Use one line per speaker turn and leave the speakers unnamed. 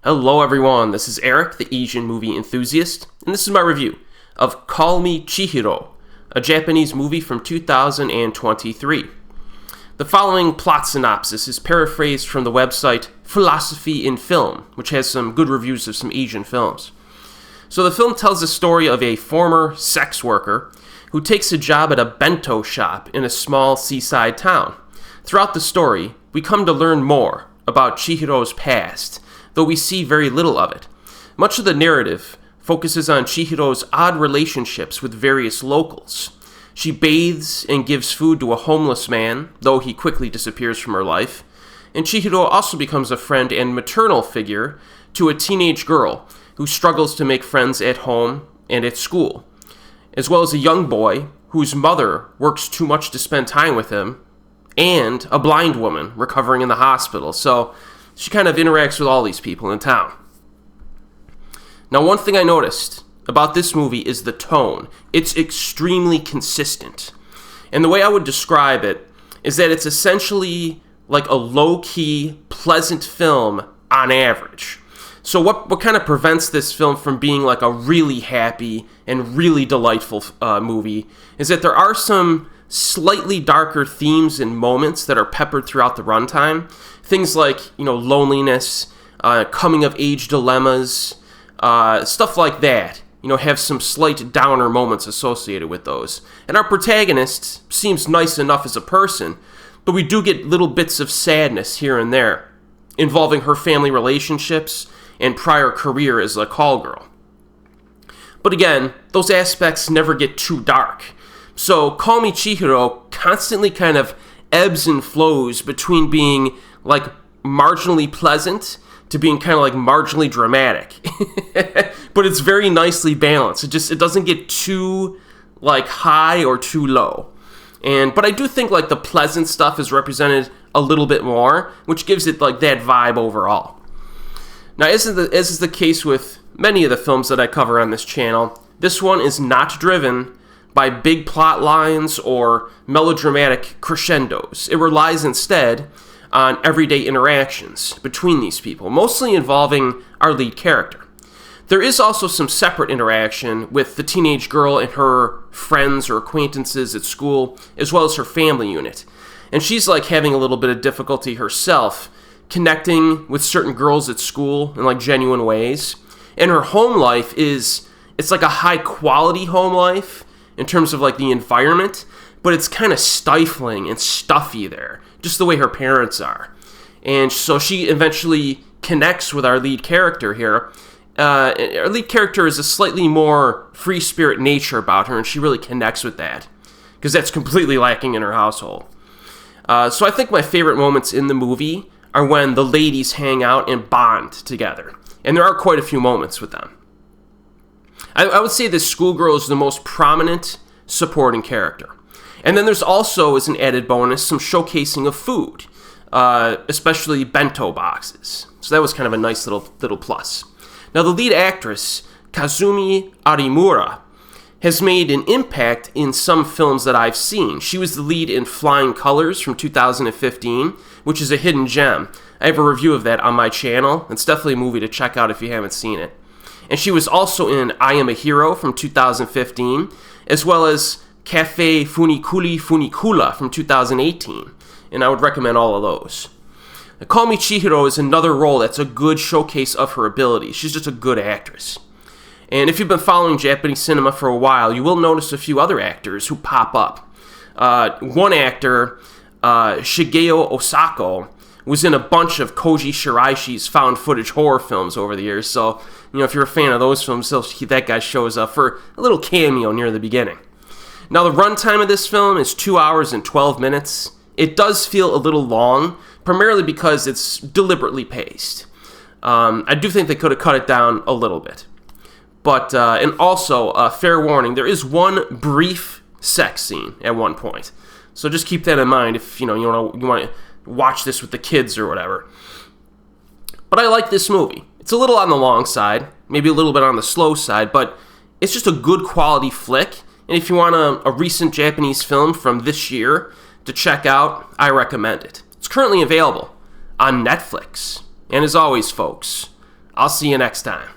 Hello everyone, this is Erik, the Asian movie enthusiast, and this is my review of Me Chihiro, a Japanese movie from 2023. The following plot synopsis is paraphrased from the website Philosophy in Film, which has some good reviews of some Asian films. So the film tells the story of a former sex worker who takes a job at a bento shop in a small seaside town. Throughout the story, we come to learn more about Chihiro's past, though we see very little of it. Much of the narrative focuses on Chihiro's odd relationships with various locals. She bathes and gives food to a homeless man, though he quickly disappears from her life. And Chihiro also becomes a friend and maternal figure to a teenage girl who struggles to make friends at home and at school, as well as a young boy whose mother works too much to spend time with him, and a blind woman recovering in the hospital. So she kind of interacts with all these people in town. Now, one thing I noticed about this movie is the tone. It's extremely consistent. And the way I would describe it is that it's essentially like a low-key, pleasant film on average. So what kind of prevents this film from being like a really happy and really delightful movie is that there are some slightly darker themes and moments that are peppered throughout the runtime. Things like, loneliness, coming-of-age dilemmas, stuff like that, have some slight downer moments associated with those. And our protagonist seems nice enough as a person, but we do get little bits of sadness here and there, involving her family relationships and prior career as a call girl. But again, those aspects never get too dark. So Me Chihiro constantly kind of ebbs and flows between being like marginally pleasant to being kind of like marginally dramatic. But it's very nicely balanced. It doesn't get too like high or too low. But I do think like the pleasant stuff is represented a little bit more, which gives it like that vibe overall. Now, as is the case with many of the films that I cover on this channel, this one is not driven by big plot lines or melodramatic crescendos. It relies instead on everyday interactions between these people, mostly involving our lead character. There is also some separate interaction with the teenage girl and her friends or acquaintances at school, as well as her family unit. And she's like having a little bit of difficulty herself connecting with certain girls at school in like genuine ways. And her home life it's like a high quality home life in terms of like the environment, but it's kind of stifling and stuffy there, just the way her parents are. And so she eventually connects with our lead character here. Our lead character is a slightly more free spirit nature about her, and she really connects with that, because that's completely lacking in her household. So I think my favorite moments in the movie are when the ladies hang out and bond together. And there are quite a few moments with them. I would say this schoolgirl is the most prominent supporting character. And then there's also, as an added bonus, some showcasing of food, especially bento boxes. So that was kind of a nice little plus. Now, the lead actress, Kazumi Arimura, has made an impact in some films that I've seen. She was the lead in Flying Colors from 2015, which is a hidden gem. I have a review of that on my channel. It's definitely a movie to check out if you haven't seen it. And she was also in I Am a Hero from 2015, as well as Cafe Funikuli Funikula from 2018. And I would recommend all of those. Now, Me Chihiro is another role that's a good showcase of her abilities. She's just a good actress. And if you've been following Japanese cinema for a while, you will notice a few other actors who pop up. One actor, Shigeo Osako, was in a bunch of Koji Shiraishi's found footage horror films over the years. So, if you're a fan of those films, that guy shows up for a little cameo near the beginning. Now, the runtime of this film is 2 hours and 12 minutes. It does feel a little long, primarily because it's deliberately paced. I do think they could have cut it down a little bit. But, and also, fair warning, there is one brief sex scene at one point. So just keep that in mind if, you want to watch this with the kids or whatever. But I like this movie. It's a little on the long side, maybe a little bit on the slow side, but it's just a good quality flick. And if you want a recent Japanese film from this year to check out, I recommend it. It's currently available on Netflix. And as always, folks, I'll see you next time.